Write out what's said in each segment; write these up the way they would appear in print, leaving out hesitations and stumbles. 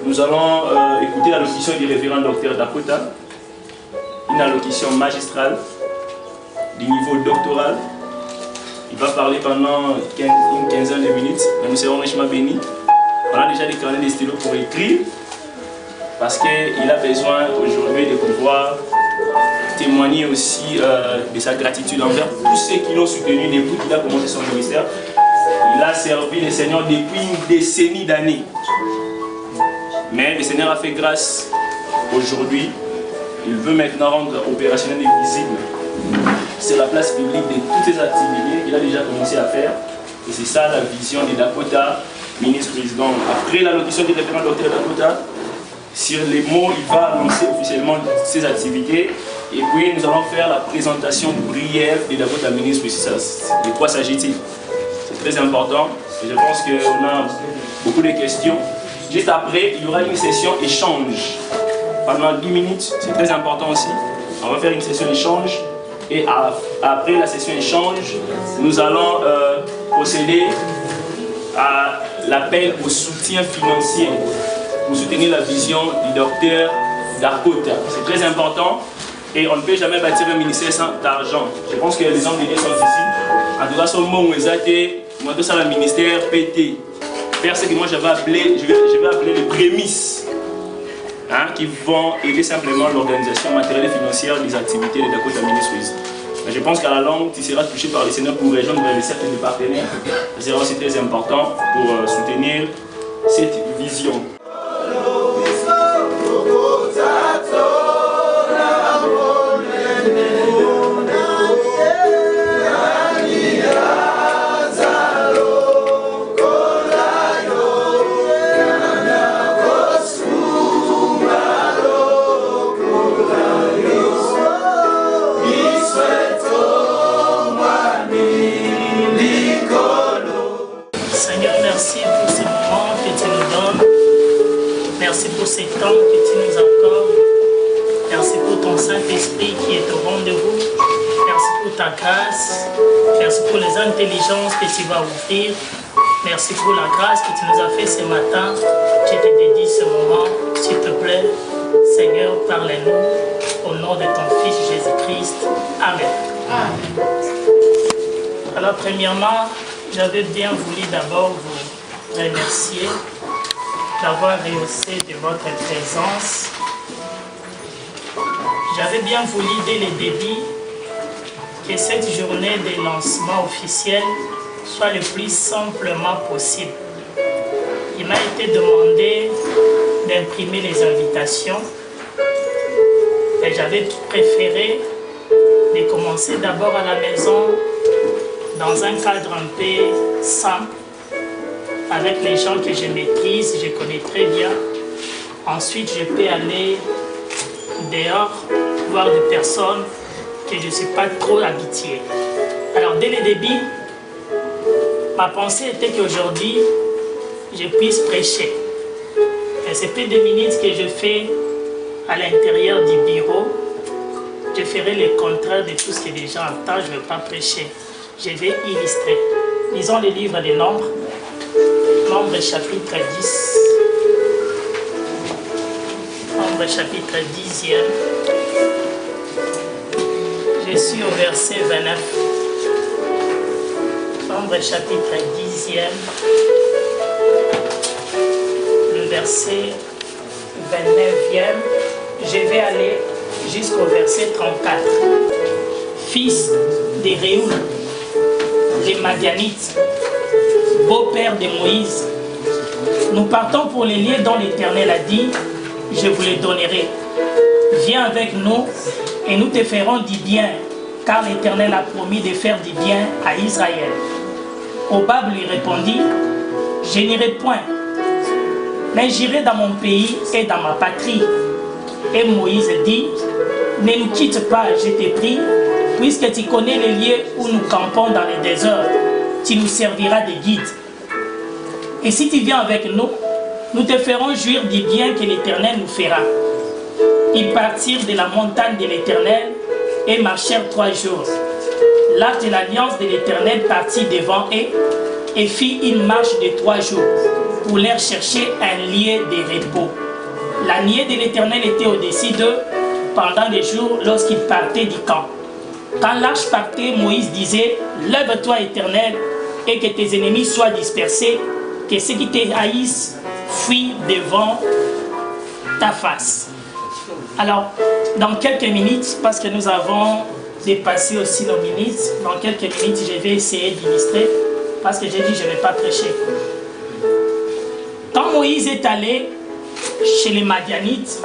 nous allons écouter l'allocution du révérend docteur Dakota, une allocution magistrale du niveau doctoral. Il va parler pendant une quinzaine de minutes, mais nous serons richement bénis. On a déjà des carnets de stylos pour écrire, parce qu'il a besoin aujourd'hui de pouvoir témoigner aussi de sa gratitude envers tous ceux qui l'ont soutenu depuis qu'il a commencé son ministère. Il a servi le Seigneur depuis une décennie d'années. Mais le Seigneur a fait grâce aujourd'hui. Il veut maintenant rendre opérationnel et visible sur la place publique de toutes les activités qu'il a déjà commencé à faire. Et c'est ça la vision de Dakota, ministre-président. Après l'allocution du révérend docteur Dakota, sur les mots, il va annoncer officiellement ses activités. Et puis nous allons faire la présentation briève de Dakota, ministre. De quoi s'agit-il? C'est très important. Et je pense qu'on a beaucoup de questions. Juste après, il y aura une session échange. Pendant 10 minutes, c'est très important aussi. On va faire une session échange. Et après la session échange, nous allons procéder à l'appel au soutien financier pour soutenir la vision du docteur Dakota. C'est très important. Et on ne peut jamais bâtir un ministère sans argent. Je pense que les hommes de Dieu sont ici. En tout cas, ce mot, moi, tout ça, le ministère PT. Faire ce que moi, je vais appeler les prémices, hein, qui vont aider simplement l'organisation matérielle et financière des activités de Dakota Ministries. Mais je pense qu'à la longue, tu seras touché par les Seigneurs pour rejoindre les cercles de partenaires. Ce sera aussi très important pour soutenir cette vision. Ces temps que tu nous accordes. Merci pour ton Saint-Esprit qui est au rendez-vous. Merci pour ta grâce. Merci pour les intelligences que tu vas offrir. Merci pour la grâce que tu nous as fait ce matin. Je te dédie ce moment, s'il te plaît. Seigneur, parle-nous au nom de ton Fils Jésus-Christ. Amen. Amen. Alors, premièrement, j'avais bien voulu d'abord vous remercier d'avoir rehaussé de votre présence. J'avais bien voulu dès le début que cette journée de lancement officiel soit le plus simplement possible. Il m'a été demandé d'imprimer les invitations et j'avais préféré de commencer d'abord à la maison dans un cadre un peu simple, avec les gens que je maîtrise, je connais très bien. Ensuite, je peux aller dehors, voir des personnes que je ne suis pas trop habitué. Alors, dès le début, ma pensée était qu'aujourd'hui, je puisse prêcher. Et c'est peu de minutes que je fais à l'intérieur du bureau. Je ferai le contraire de tout ce que les gens entendent. Je ne vais pas prêcher. Je vais illustrer. Lisons le livre des Nombres. Nombres chapitre 10. Nombres chapitre 10e. Je suis au verset 29. Nombres chapitre 10e. Le verset 29e. Je vais aller jusqu'au verset 34. Fils de Réoul, les Madianites, beau-père de Moïse, nous partons pour les lieux dont l'Éternel a dit, je vous les donnerai. Viens avec nous et nous te ferons du bien, car l'Éternel a promis de faire du bien à Israël. Hobab lui répondit, je n'irai point, mais j'irai dans mon pays et dans ma patrie. Et Moïse dit, ne nous quitte pas, je te prie, puisque tu connais les lieux où nous campons dans les déserts. Tu nous serviras de guide. Et si tu viens avec nous, nous te ferons jouir du bien que l'Éternel nous fera. Ils partirent de la montagne de l'Éternel et marchèrent 3 jours. L'arche de l'alliance de l'Éternel partit devant eux et fit une marche de 3 jours voulèrent chercher un lieu de repos. La nuée de l'Éternel était au-dessus d'eux pendant des jours lorsqu'ils partaient du camp. Quand l'arche partait, Moïse disait, « Lève-toi, Éternel, et que tes ennemis soient dispersés, que ceux qui te haïssent fuient devant ta face. » Alors, dans quelques minutes, parce que nous avons dépassé aussi nos minutes, dans quelques minutes, je vais essayer d'illustrer, parce que j'ai dit, je ne vais pas prêcher. Quand Moïse est allé chez les Madianites,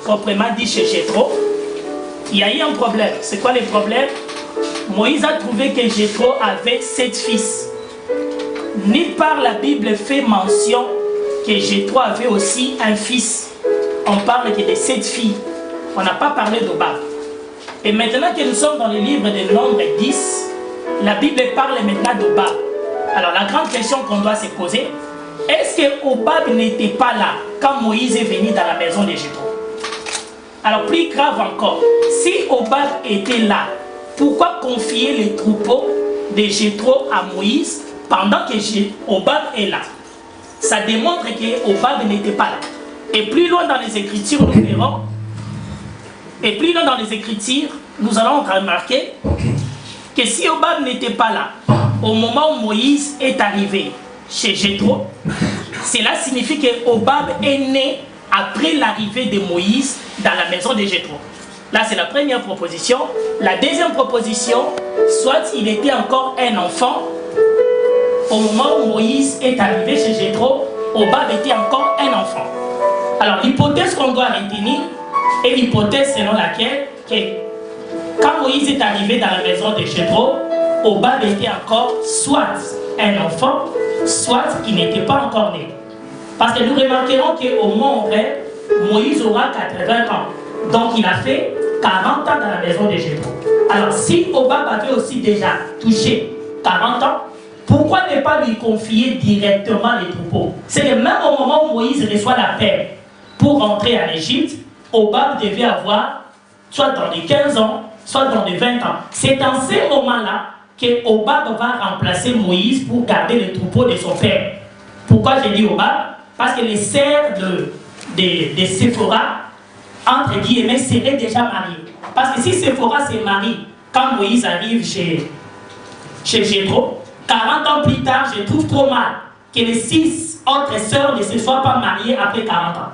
proprement dit chez Jéthro, il y a eu un problème. C'est quoi le problème? Moïse a trouvé que Jéthro avait 7 fils. Nulle part la Bible fait mention que Jéthro avait aussi un fils. On parle que de 7 filles. On n'a pas parlé d'Obab. Et maintenant que nous sommes dans le livre de Nombre 10, la Bible parle maintenant d'Obab. Alors la grande question qu'on doit se poser, est-ce que Obab n'était pas là quand Moïse est venu dans la maison de Jéthro? Alors plus grave encore, si Obab était là, pourquoi confier les troupeaux de Jéthro à Moïse pendant que Obab est là? Ça démontre que Obab n'était pas là. Et plus loin dans les Écritures, nous verrons, nous allons remarquer que si Obab n'était pas là, au moment où Moïse est arrivé chez Jéthro, cela signifie que Obab est né après l'arrivée de Moïse dans la maison de Jéthro. Là, c'est la première proposition. La deuxième proposition, soit il était encore un enfant, au moment où Moïse est arrivé chez Jéthro, Obab était encore un enfant. Alors, l'hypothèse qu'on doit retenir est l'hypothèse selon laquelle, quand Moïse est arrivé dans la maison de Jéthro, Obab était encore soit un enfant, soit il n'était pas encore né. Parce que nous remarquerons qu'au mont Horeb, Moïse aura 80 ans. Donc il a fait 40 ans dans la maison de Jéthro. Alors si Obab avait aussi déjà touché 40 ans, pourquoi ne pas lui confier directement les troupeaux? C'est que même au moment où Moïse reçoit la paix pour rentrer en Égypte, Obab devait avoir soit dans les 15 ans, soit dans les 20 ans. C'est dans ces moments-là que Obab va remplacer Moïse pour garder les troupeaux de son père. Pourquoi j'ai dit Obab? Parce que les sœurs de Séphora, entre guillemets, seraient déjà mariées. Parce que si Séphora se marie quand Moïse arrive chez Jéthro, 40 ans plus tard, je trouve trop mal que les 6 autres sœurs ne se soient pas mariées après 40 ans.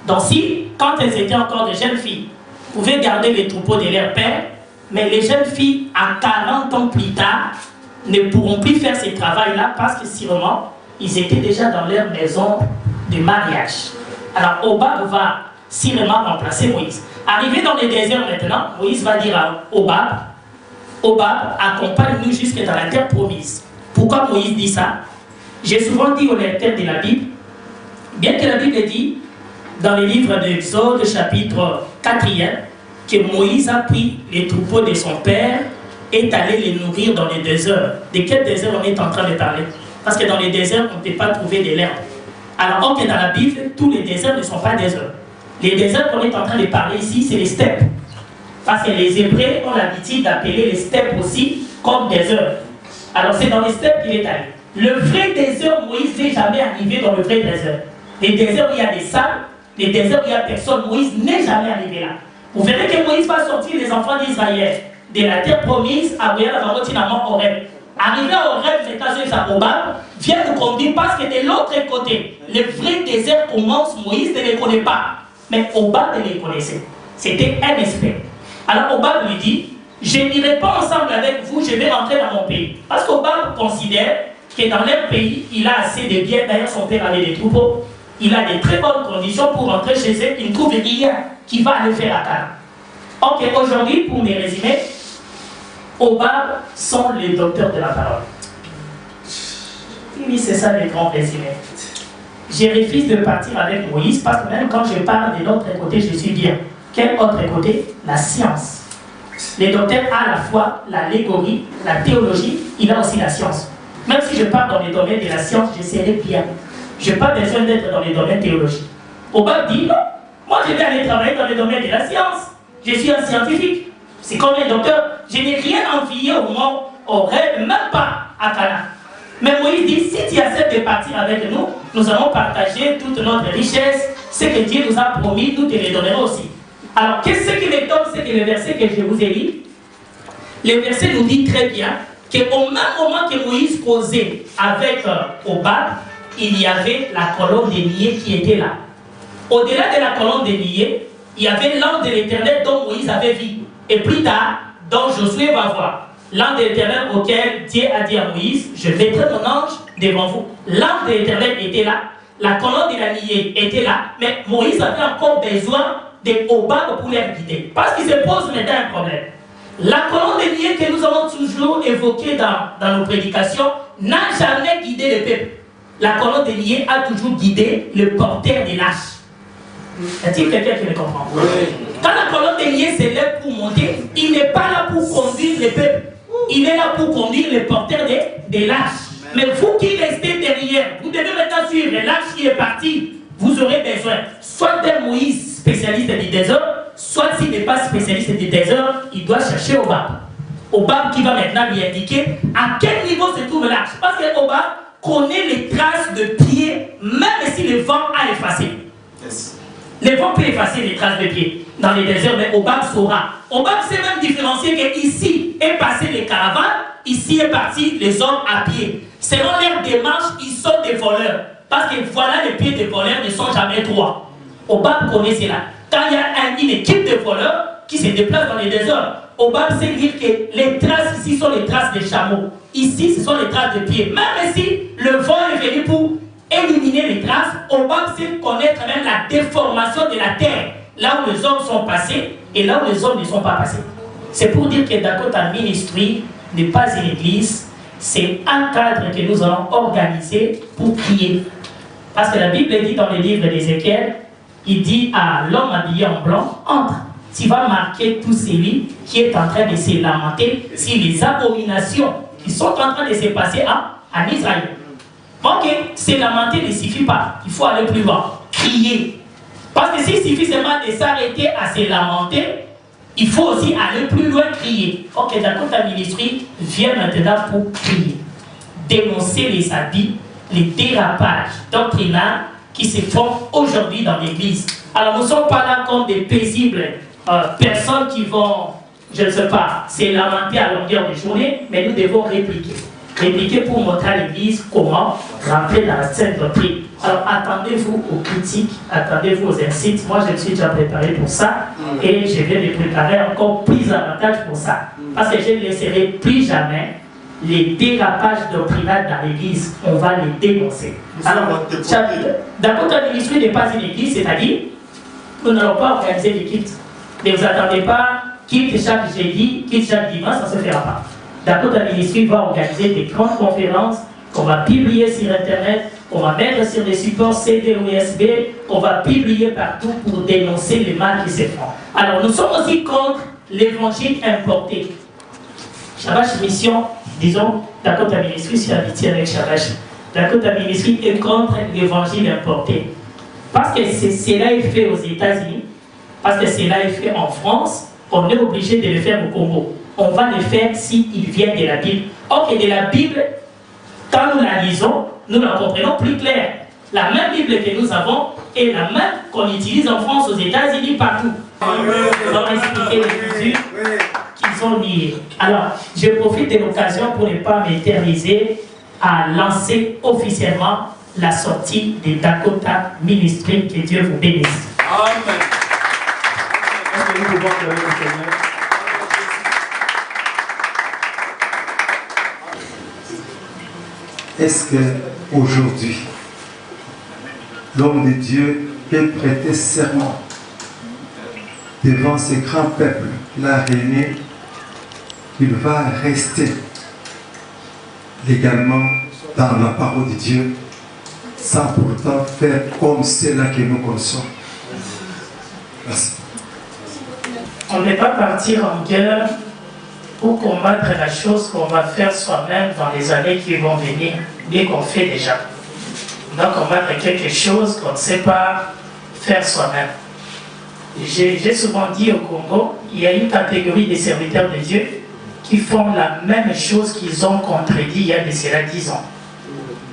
Donc si, quand elles étaient encore des jeunes filles, pouvaient garder les troupeaux de leur père, mais les jeunes filles, à 40 ans plus tard, ne pourront plus faire ce travail-là parce que sûrement, ils étaient déjà dans leur maison de mariage. Alors, Obab va sûrement remplacer Moïse. Arrivé dans le désert maintenant, Moïse va dire à Obab, accompagne-nous jusque dans la terre promise. Pourquoi Moïse dit ça? J'ai souvent dit aux lecteurs de la Bible, bien que la Bible dit, dans le livre d'Exode, chapitre 4e, que Moïse a pris les troupeaux de son père et est allé les nourrir dans les déserts. De quel désert on est en train de parler? Parce que dans les déserts, on ne peut pas trouver de l'herbe. Alors que dans la Bible, tous les déserts ne sont pas déserts. Les déserts qu'on est en train de parler ici, c'est les steppes. Parce que les Hébreux ont l'habitude d'appeler les steppes aussi comme déserts. Alors c'est dans les steppes qu'il est allé. Le vrai désert, Moïse n'est jamais arrivé dans le vrai désert. Les déserts où il y a des sables, les déserts où il n'y a personne, Moïse n'est jamais arrivé là. Vous verrez que Moïse va sortir les enfants d'Israël de la terre promise à Horeb. Arrivé à Horeb, c'est à Obab, vient nous conduire parce que de l'autre côté, le vrai désert commence, Moïse ne les connaît pas. Mais Obab les connaissait. C'était un esprit. Alors Obab lui dit, je n'irai pas ensemble avec vous, je vais rentrer dans mon pays. Parce qu'Obab considère que dans leur pays, il a assez de biens. D'ailleurs, son père avait des troupeaux. Il a de très bonnes conditions pour rentrer chez eux. Il ne trouve rien qui va aller faire à Canaan. Ok, aujourd'hui, pour me résumer, Obab sont les docteurs de la parole. Oui, c'est ça le grand résumé. Je refuse de partir avec Moïse parce que même quand je parle de l'autre côté, je suis bien. Quel autre côté? La science. Le docteur a à la fois l'allégorie, la théologie, il a aussi la science. Même si je pars dans les domaines de la science, je serai bien. Je n'ai pas besoin d'être dans les domaines théologiques. Obab dit non, moi je vais aller travailler dans les domaines de la science. Je suis un scientifique. C'est comme un docteur. Je n'ai rien envié au mont Horeb, même pas à Canaan. Mais Moïse dit, si tu acceptes de partir avec nous, nous allons partager toute notre richesse, ce que Dieu nous a promis, nous te le donnerons aussi. Alors, qu'est-ce qui m'étonne, c'est que le verset que je vous ai lu, le verset nous dit très bien qu'au même moment que Moïse causait avec Hobab, il y avait la colonne de nuée qui était là. Au-delà de la colonne de nuée, il y avait l'ange de l'Éternel dont Moïse avait vu. Et plus tard, dont Josué va voir. L'ange de l'Éternel auquel Dieu a dit à Moïse, je mettrai mon ange devant vous. L'ange de l'Éternel était là, la colonne de la nuée était là, mais Moïse avait encore besoin de Hobab pour les guider. Parce qu'il se pose maintenant un problème. La colonne de nuée que nous avons toujours évoquée dans nos prédications n'a jamais guidé le peuple. La colonne de nuée a toujours guidé le porteur des lâches. Y a-t-il quelqu'un qui le comprend? Oui. Quand la colonne de nuée s'élève pour monter, il n'est pas là pour conduire le peuple. Il est là pour conduire le porteur des lâches. Mais vous qui restez derrière, vous devez maintenant suivre l'arche qui est parti. Vous aurez besoin soit d'un Moïse spécialiste du désert, soit s'il n'est pas spécialiste du désert, il doit chercher Hobab. Hobab qui va maintenant lui indiquer à quel niveau se trouve l'arche. Parce que Hobab connaît les traces de pieds, même si le vent a effacé. Yes. Le vent peut effacer les traces de pieds dans les déserts, mais Hobab saura. Hobab sait même différencier qu'ici est passé les caravanes, ici est parti les hommes à pied. Selon leur démarche, ils sont des voleurs. Parce que voilà, les pieds des voleurs ne sont jamais droits. Hobab connaît cela. Quand il y a une équipe de voleurs qui se déplace dans les déserts, Hobab sait dire que les traces ici sont les traces des chameaux. Ici, ce sont les traces de pieds. Même si le vent est venu pour éliminer les traces, Hobab sait connaître même la déformation de la terre, là où les hommes sont passés et là où les hommes ne sont pas passés. C'est pour dire que Dakota Ministry n'est pas une église, c'est un cadre que nous allons organiser pour prier. Parce que la Bible dit dans le livre d'Ézéchiel, il dit à l'homme habillé en blanc, entre, tu vas marquer tout celui qui est en train de se lamenter sur les abominations qui sont en train de se passer en Israël. Ok, se lamenter ne suffit pas, il faut aller plus loin, crier. Parce que s'il suffit seulement de s'arrêter à se lamenter, il faut aussi aller plus loin, crier. Ok, Dakota Ministry vient maintenant pour crier, dénoncer les abus, les dérapages doctrinaux qui se font aujourd'hui dans l'église. Alors nous ne sommes pas là comme des paisibles personnes qui vont, je ne sais pas, se lamenter à longueur de journée, mais nous devons répliquer. Répliquer pour montrer à l'église comment rentrer dans la sainte doctrine. Alors attendez-vous aux critiques, attendez-vous aux incites. Moi je me suis déjà préparé pour ça et je vais me préparer encore plus avantage pour ça. Parce que je ne laisserai plus jamais les dérapages doctrinaux dans l'église. On va les dénoncer. Alors, Dakota Ministry n'est pas une église, c'est-à-dire nous n'allons pas organiser des kits. Ne vous attendez pas, quitte chaque jeudi, quitte chaque dimanche, ça ne se fera pas. Dakota Ministry va organiser des grandes conférences qu'on va publier sur Internet, qu'on va mettre sur les supports CD ou USB, qu'on va publier partout pour dénoncer les mal qui se font. Alors nous sommes aussi contre l'évangile importé. Shabash Mission, disons, Dakota Ministry, c'est habitué avec Shabash. Dakota Ministry est contre l'évangile importé. Parce que cela est fait aux États-Unis, parce que cela est fait en France, on est obligé de le faire au Congo. On va le faire s'il vient de la Bible. Or, de la Bible, quand nous la lisons, nous la comprenons plus clair. La même Bible que nous avons est la même qu'on utilise en France, aux États-Unis, partout. Nous allons expliquer les mesures qui sont liées. Alors, je profite de l'occasion pour ne pas m'éterniser à lancer officiellement la sortie des Dakota Ministry. Que Dieu vous bénisse. Amen. Est-ce que nous pouvons pleurer le Seigneur? Est-ce qu'aujourd'hui, l'homme de Dieu peut prêter serment devant ce grand peuple, la réunie, qu'il va rester légalement dans la parole de Dieu, sans pourtant faire comme cela que nous connaissons? Merci. On ne peut pas partir en guerre pour combattre la chose qu'on va faire soi-même dans les années qui vont venir, mais qu'on fait déjà. Donc combattre quelque chose qu'on ne sait pas faire soi-même. J'ai souvent dit au Congo, il y a une catégorie de serviteurs de Dieu qui font la même chose qu'ils ont contredit il y a de cela 10 ans.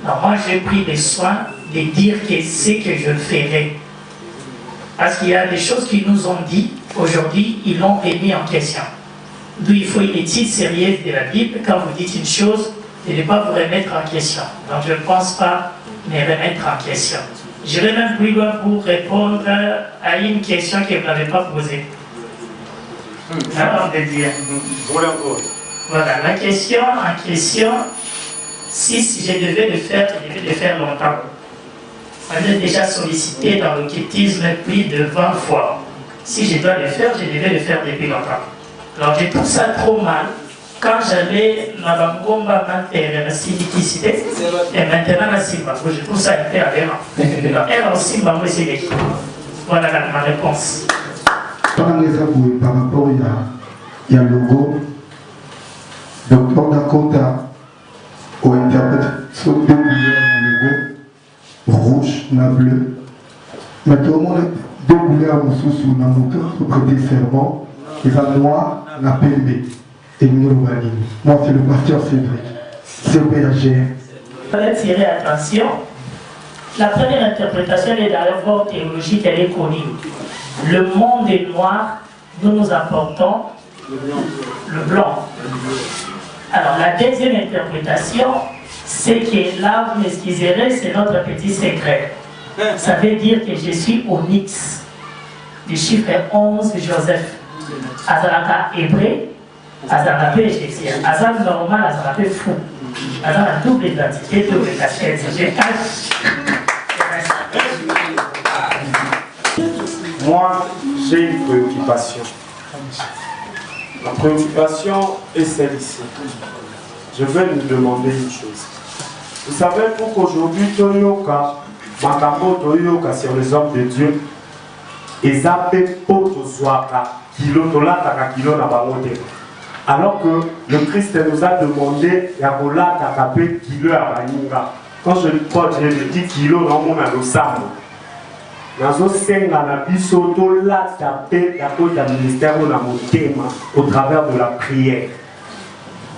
Alors moi, j'ai pris le soin de dire que c'est que je ferai. Parce qu'il y a des choses qu'ils nous ont dit, aujourd'hui, ils l'ont remis en question. D'où il faut une étude sérieuse de la Bible. Quand vous dites une chose, de ne pas vous remettre en question. Donc je ne pense pas me remettre en question. Je vais même plus loin pour répondre à une question que vous n'avez pas posée. Avant de dire. Voilà, la question en question, si je devais le faire, je devais le faire longtemps. On est déjà sollicité dans l'occultisme plus de 20 fois. Si je dois le faire, je devais le faire depuis longtemps. Alors je trouve ça trop mal. Quand j'allais dans la Ngomba Mantere, la Sidikicité, et maintenant la Simba, je trouve ça un peu aberrant. Elle aussi, Simba, moi, c'est l'équipe. Voilà ma réponse. Par rapport il y a le logo, Docteur Dakota, ou interprète sur deux couleurs dans le logo, rouge, na bleu. Mais tout le monde deux couleurs sous na moto, pour prêter serment, et la noir, na PMB. Et moi, c'est le pasteur Cédric. C'est au PHG. Il fallait tirer attention. La première interprétation est d'ailleurs théologique, elle est connue. Le monde est noir, nous apportons le blanc. Alors la deuxième interprétation, c'est que là, vous m'excuserez, c'est notre petit secret. Ça veut dire que je suis Onyx, du chiffre 11, Joseph. Azalaka hébreu, Azalaka égyptien. Azal normal, Azalaka fou. Azal a double identité, double casquette. Je cache. Moi, j'ai une préoccupation. La préoccupation est celle-ci. Je vais nous demander une chose. Vous savez, pour qu'aujourd'hui, Toyoka, Makambo Toyoka sur les hommes de Dieu, et zappé poto soaka, kilo tolata kilo na bangote. Alors que le Christ nous a demandé yakola takapé kilo à baninga. Quand je dis kilo, non, on a le sang. Nazo senga na biso tolata pe yakota ministère na motema au travers de la prière.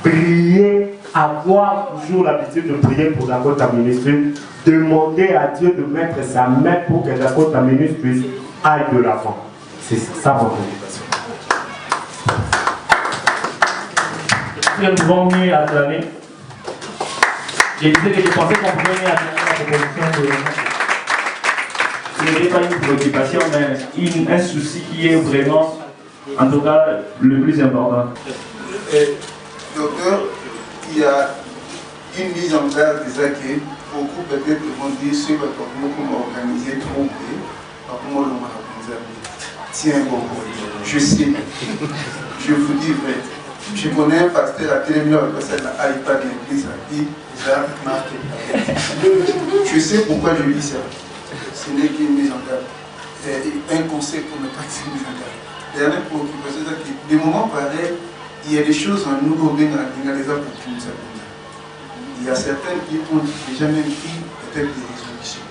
Prier, avoir toujours l'habitude de prier pour la côte ministre, demander à Dieu de mettre sa main pour que la côte ministre puisse aller de l'avant. C'est ça mon préoccupation. Nous pouvons mieux acclamer. Je disais que je pensais qu'on pouvait mieux acclamer la proposition de... Ce n'est pas une préoccupation, mais un souci qui est vraiment, en tout cas, le plus important. Docteur, il y a une mise en garde déjà que beaucoup peut-être vont dire ce que comment organiser trop bien, comment on va organiser. Tiens, bon, je sais, je vous dis vrai. Je connais un pasteur à Télémino, c'est l'iPad de l'église, il a marqué. Je sais pourquoi je dis ça. Ce n'est qu'une mise en garde. Un conseil pour ne pas être mise en garde. Dernière préoccupation, c'est que des moments pareils, il y a des choses en nous qui ont il y a certains qui ont déjà même pris peut-être des résolutions.